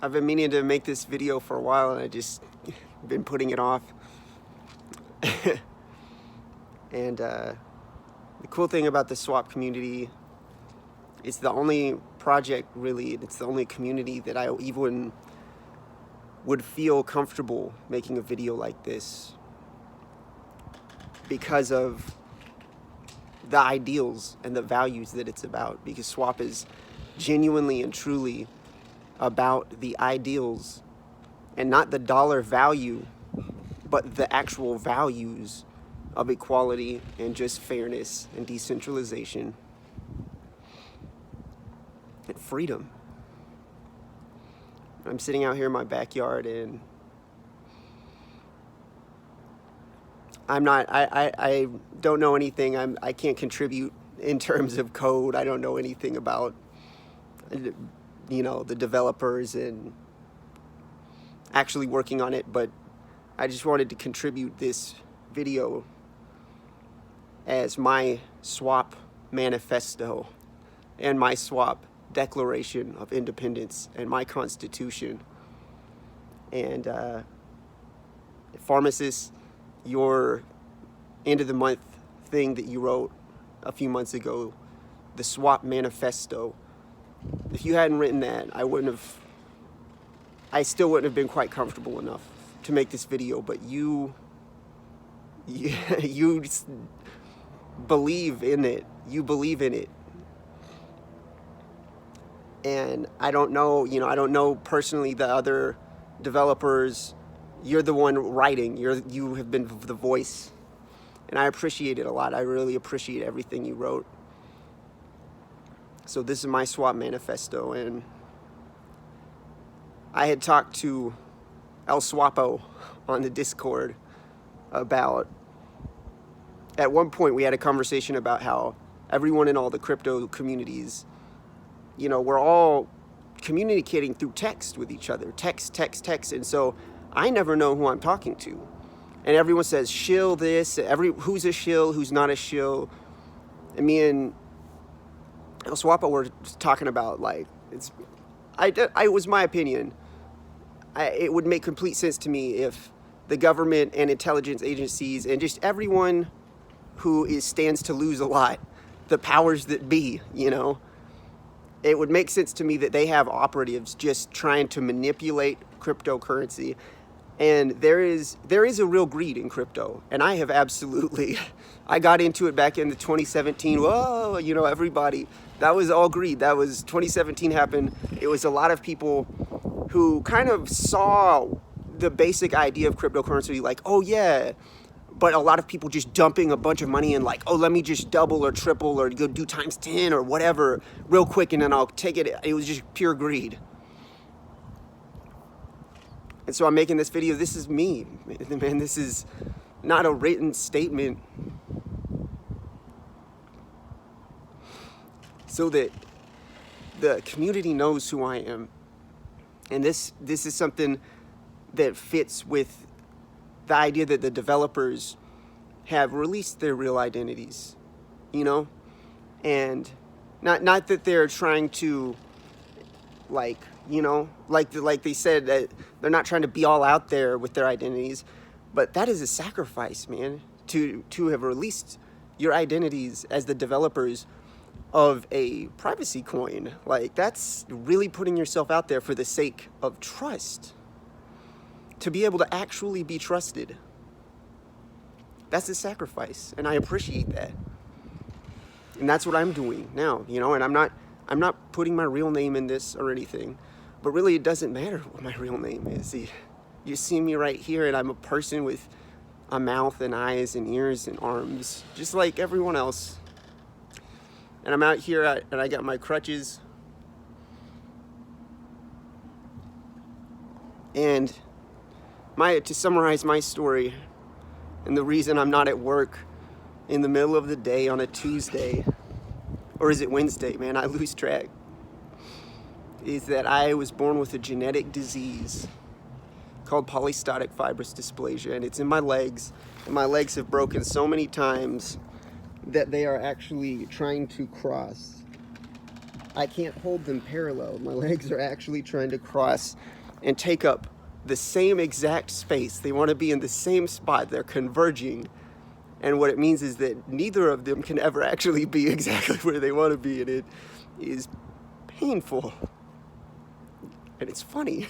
I've been meaning to make this video for a while, and I just been putting it off. And the cool thing about the swap community, it's the only project really, it's the only community that I even would feel comfortable making a video like this, because of the ideals and the values that it's about. Because swap is genuinely and truly about the ideals, and not the dollar value, but the actual values of equality and just fairness and decentralization and freedom. I'm sitting out here in my backyard, and I don't know anything. I can't contribute in terms of code. I don't know anything about, the developers and actually working on it, but I just wanted to contribute this video as my swap manifesto and my swap Declaration of Independence and my Constitution. And pharmacist, your end of the month thing that you wrote a few months ago, the swap manifesto, if you hadn't written that, I still wouldn't have been quite comfortable enough to make this video. But you believe in it. You believe in it. And I don't know personally the other developers. You're the one writing. You have been the voice, and I appreciate it a lot. I really appreciate everything you wrote. So this is my swap manifesto, and I had talked to El Swapo on the Discord about, at one point we had a conversation about how everyone in all the crypto communities, we're all communicating through text with each other. Text. And so I never know who I'm talking to. And everyone says, shill this, who's a shill, who's not a shill. And me and El Swapo were talking about, it was my opinion. It would make complete sense to me if the government and intelligence agencies and just everyone who stands to lose a lot, the powers that be, it would make sense to me that they have operatives just trying to manipulate cryptocurrency. And there is a real greed in crypto. And I got into it back in the 2017. Whoa, everybody, that was all greed. That was 2017 happened. It was a lot of people who kind of saw the basic idea of cryptocurrency, like, oh yeah, but a lot of people just dumping a bunch of money in, like, oh, let me just double or triple or go do times 10 or whatever real quick, and then I'll take it. It was just pure greed. And so I'm making this video. This is me, man. This is not a written statement, so that the community knows who I am. And this is something that fits with the idea that the developers have released their real identities, and not that they're trying to, like they said, that they're not trying to be all out there with their identities, but that is a sacrifice, man, to have released your identities as the developers of a privacy coin. Like, that's really putting yourself out there for the sake of trust, to be able to actually be trusted. That's a sacrifice, and I appreciate that. And that's what I'm doing now, and I'm not putting my real name in this or anything, but really it doesn't matter what my real name is. You see me right here, and I'm a person with a mouth and eyes and ears and arms, just like everyone else. And I'm out here, and I got my crutches. And to summarize my story, and the reason I'm not at work in the middle of the day on a Tuesday, or is it Wednesday, man? I lose track. Is that I was born with a genetic disease called polystotic fibrous dysplasia, and it's in my legs, and my legs have broken so many times that they are actually trying to cross. I can't hold them parallel. My legs are actually trying to cross and take up the same exact space. They want to be in the same spot. They're converging. And what it means is that neither of them can ever actually be exactly where they want to be. And it is painful. And it's funny.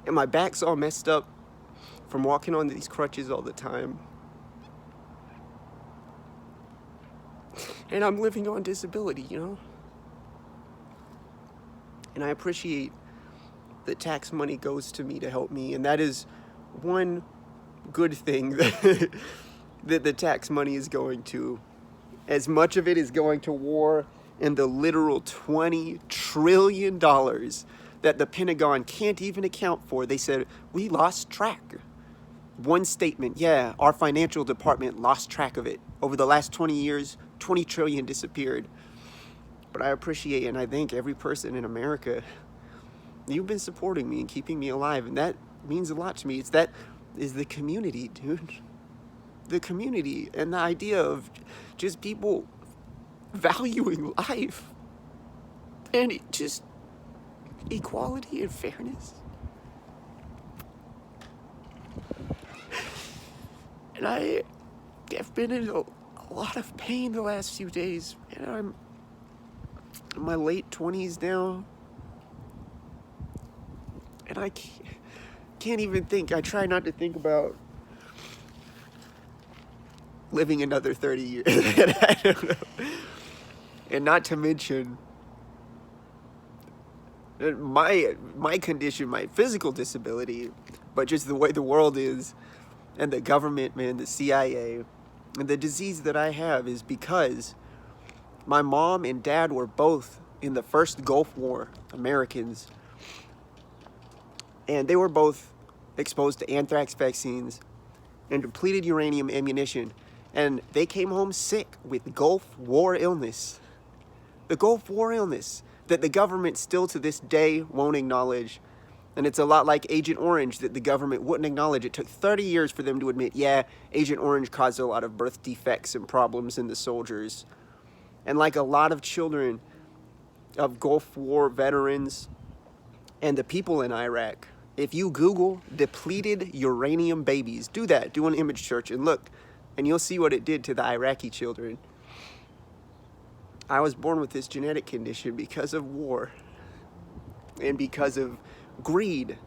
And my back's all messed up from walking on these crutches all the time. And I'm living on disability, you know? And I appreciate that tax money goes to me to help me. And that is one good thing that, that the tax money is going to. As much of it is going to war and the literal $20 trillion that the Pentagon can't even account for. They said, we lost track. One statement, yeah, our financial department lost track of it. Over the last 20 years, 20 trillion disappeared. But I appreciate and I thank every person in America. You've been supporting me and keeping me alive, and that means a lot to me. That is the community, dude. The community and the idea of just people valuing life and just equality and fairness. And I have been in a lot of pain the last few days, and I'm in my late 20s now, and I can't even think. I try not to think about living another 30 years. I don't know. And not to mention my condition, my physical disability, but just the way the world is, and the government, man, the CIA, and the disease that I have is because my mom and dad were both in the first Gulf War, Americans, and they were both exposed to anthrax vaccines and depleted uranium ammunition, and they came home sick with Gulf War illness. The Gulf War illness that the government still to this day won't acknowledge. And it's a lot like Agent Orange that the government wouldn't acknowledge. It took 30 years for them to admit, yeah, Agent Orange caused a lot of birth defects and problems in the soldiers. And like a lot of children of Gulf War veterans and the people in Iraq, if you Google depleted uranium babies, do that, do an image search and look, and you'll see what it did to the Iraqi children. I was born with this genetic condition because of war and because of greed.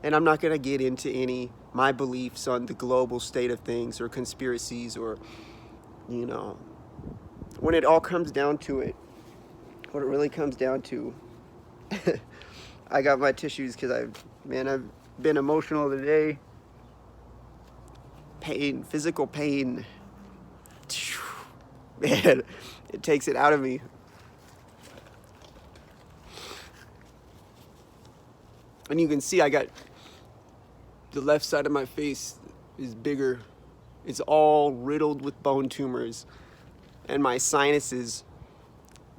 And I'm not going to get into my beliefs on the global state of things or conspiracies or, you know, when it all comes down to it, what it really comes down to, I got my tissues because I've been emotional today. Pain, physical pain. Man, it takes it out of me. And you can see I got the left side of my face is bigger. It's all riddled with bone tumors. And my sinuses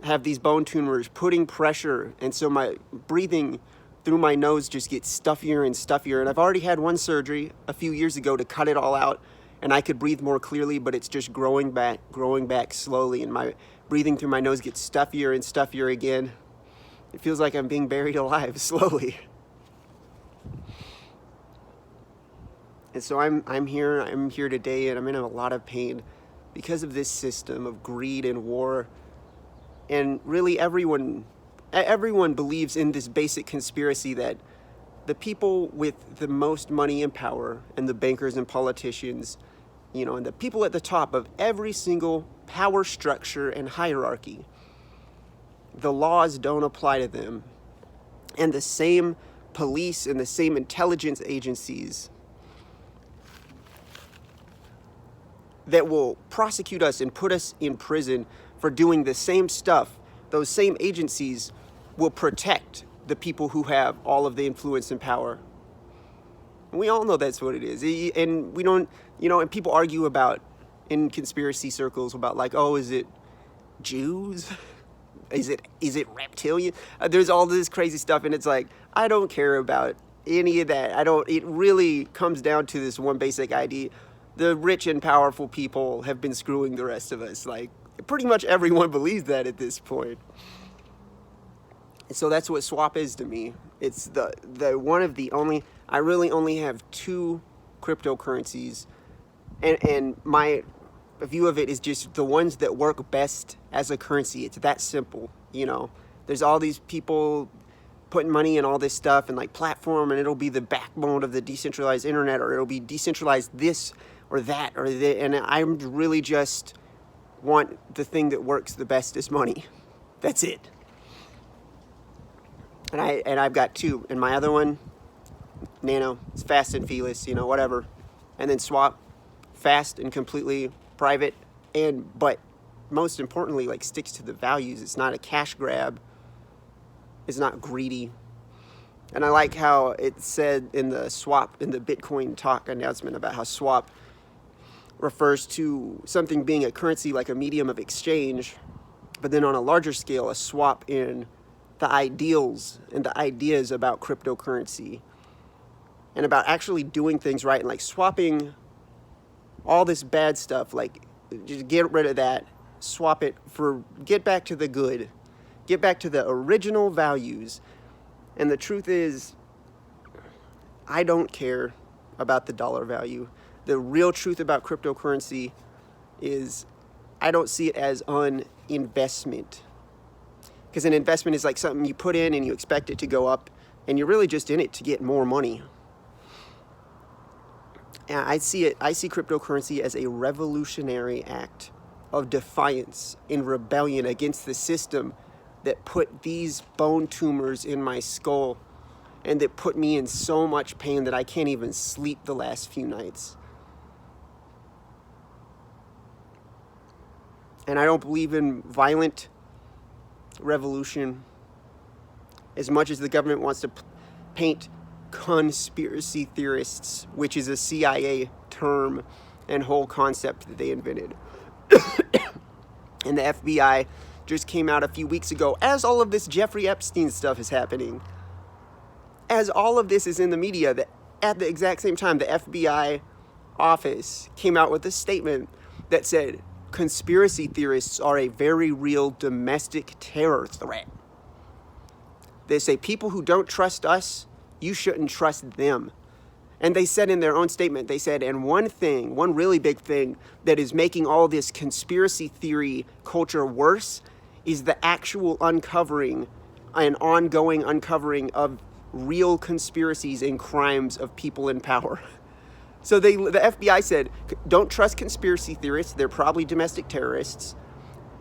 have these bone tumors putting pressure. And so my breathing through my nose just gets stuffier and stuffier. And I've already had one surgery a few years ago to cut it all out. And I could breathe more clearly, but it's just growing back slowly. And my breathing through my nose gets stuffier and stuffier again. It feels like I'm being buried alive slowly. And so I'm here today, and I'm in a lot of pain because of this system of greed and war. And really everyone believes in this basic conspiracy that the people with the most money and power, and the bankers and politicians, you know, and the people at the top of every single power structure and hierarchy, the laws don't apply to them. And the same police and the same intelligence agencies that will prosecute us and put us in prison for doing the same stuff, those same agencies will protect the people who have all of the influence and power. And we all know that's what it is. And we don't, you know, and people argue about, in conspiracy circles, about like, oh, is it Jews? Is it reptilian? There's all this crazy stuff, and it's like, I don't care about any of that. It really comes down to this one basic idea. The rich and powerful people have been screwing the rest of us, like, Pretty much everyone believes that at this point. And so that's what swap is to me. It's the one of the only, I really only have two cryptocurrencies, and my view of it is just the ones that work best as a currency. It's that simple, you know. There's all these people putting money in all this stuff and like platform, and it'll be the backbone of the decentralized internet, or it'll be decentralized this or that or that, and I really just want the thing that works the best is money. That's it. And I've got two, and my other one, Nano, it's fast and feeless, you know, whatever. And then Swap, fast and completely private, and but most importantly, like, sticks to the values. It's not a cash grab. It's not greedy. And I like how it said in the Swap, in the Bitcoin talk announcement, about how Swap refers to something being a currency, like a medium of exchange, but then on a larger scale, a swap in the ideals and the ideas about cryptocurrency and about actually doing things right, and like swapping all this bad stuff, like just get rid of that, swap it for, get back to the good, get back to the original values. And the truth is, I don't care about the dollar value. The real truth about cryptocurrency is I don't see it as an investment. Because an investment is like something you put in and you expect it to go up, and you're really just in it to get more money. And I see cryptocurrency as a revolutionary act of defiance and rebellion against the system that put these bone tumors in my skull and that put me in so much pain that I can't even sleep the last few nights. And I don't believe in violent revolution as much as the government wants to paint conspiracy theorists, which is a CIA term and whole concept that they invented. And the FBI just came out a few weeks ago, as all of this Jeffrey Epstein stuff is happening, as all of this is in the media, that at the exact same time, the FBI office came out with a statement that said conspiracy theorists are a very real domestic terror threat. They say people who don't trust us, you shouldn't trust them. And they said in their own statement, they said, and one really big thing that is making all this conspiracy theory culture worse is the actual uncovering and ongoing uncovering of real conspiracies and crimes of people in power. So the FBI said, don't trust conspiracy theorists. They're probably domestic terrorists.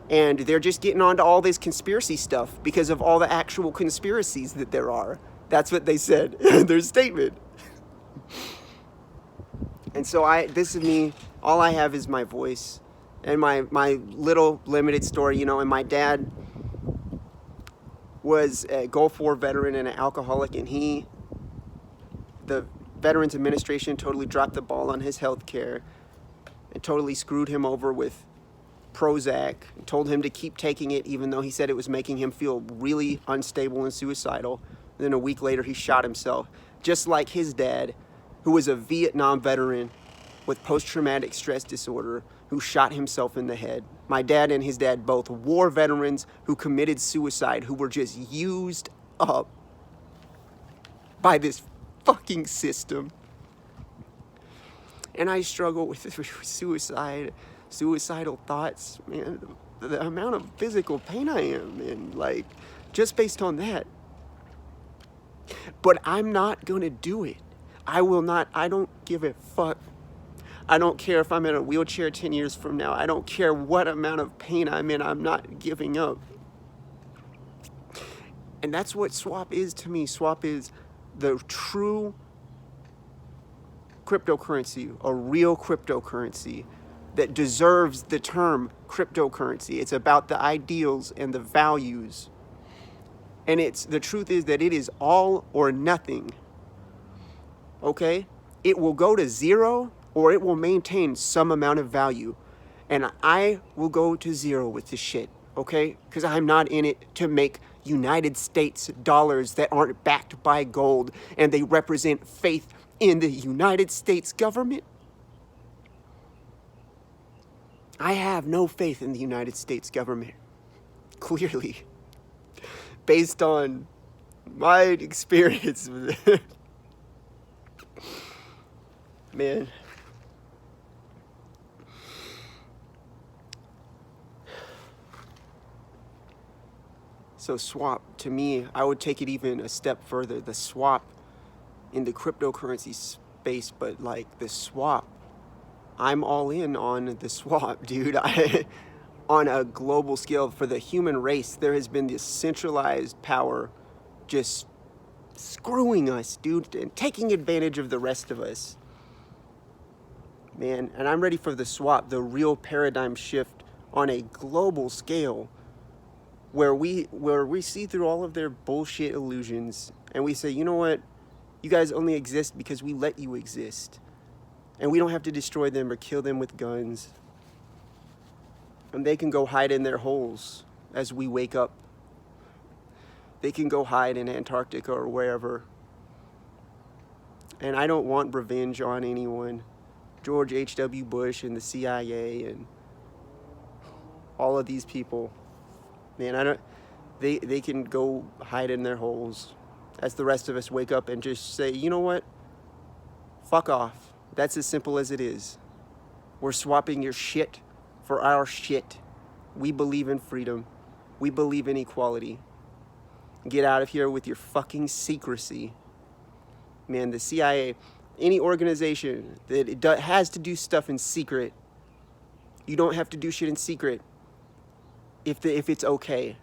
And they're just getting onto all this conspiracy stuff because of all the actual conspiracies that there are. That's what they said in their statement. And so this is me. All I have is my voice and my little limited story, you know. And my dad was a Gulf War veteran and an alcoholic, and the Veterans Administration totally dropped the ball on his health care and totally screwed him over with Prozac and told him to keep taking it, even though he said it was making him feel really unstable and suicidal. And then a week later, he shot himself, just like his dad, who was a Vietnam veteran with post-traumatic stress disorder, who shot himself in the head. My dad and his dad, both war veterans who committed suicide, who were just used up by this fucking system. And I struggle with suicidal thoughts, man. The amount of physical pain I am in, like, just based on that. But I'm not gonna do it. I will not. I don't give a fuck. I don't care if I'm in a wheelchair 10 years from now. I don't care what amount of pain I'm in. I'm not giving up. And that's what Swap is to me. Swap is the true cryptocurrency, a real cryptocurrency that deserves the term cryptocurrency. It's about the ideals and the values. And the truth is that it is all or nothing. Okay? It will go to zero or it will maintain some amount of value. And I will go to zero with this shit. Okay? Because I'm not in it to make United States dollars that aren't backed by gold and they represent faith in the United States government. I have no faith in the United States government, clearly, based on my experience with it. Man. So swap, to me, I would take it even a step further. The swap in the cryptocurrency space, but like the swap, I'm all in on the swap, dude. On a global scale for the human race, there has been this centralized power just screwing us, dude, and taking advantage of the rest of us. Man, and I'm ready for the swap, the real paradigm shift on a global scale where we see through all of their bullshit illusions and we say, you know what? You guys only exist because we let you exist. And we don't have to destroy them or kill them with guns. And they can go hide in their holes as we wake up. They can go hide in Antarctica or wherever. And I don't want revenge on anyone. George H.W. Bush and the CIA and all of these people. Man, they can go hide in their holes as the rest of us wake up and just say, you know what? Fuck off. That's as simple as it is. We're swapping your shit for our shit. We believe in freedom. We believe in equality. Get out of here with your fucking secrecy. Man, the CIA, any organization that has to do stuff in secret, you don't have to do shit in secret if it's okay.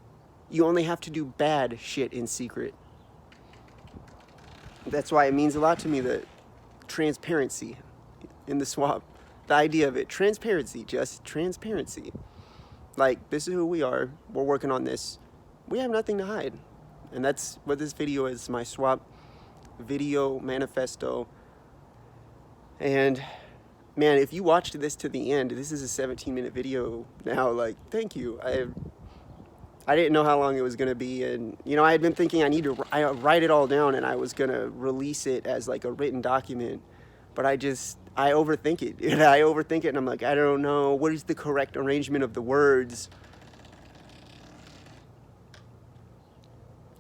You only have to do bad shit in secret. That's why it means a lot to me that transparency in the swap, the idea of it, transparency, just transparency. Like, this is who we are. We're working on this. We have nothing to hide. And that's what this video is, my swap video manifesto. And man, if you watched this to the end, this is a 17-minute video now. Like, thank you. I didn't know how long it was going to be. And, you know, I had been thinking I write it all down and I was going to release it as like a written document. But I overthink it. I overthink it and I'm like, I don't know. What is the correct arrangement of the words?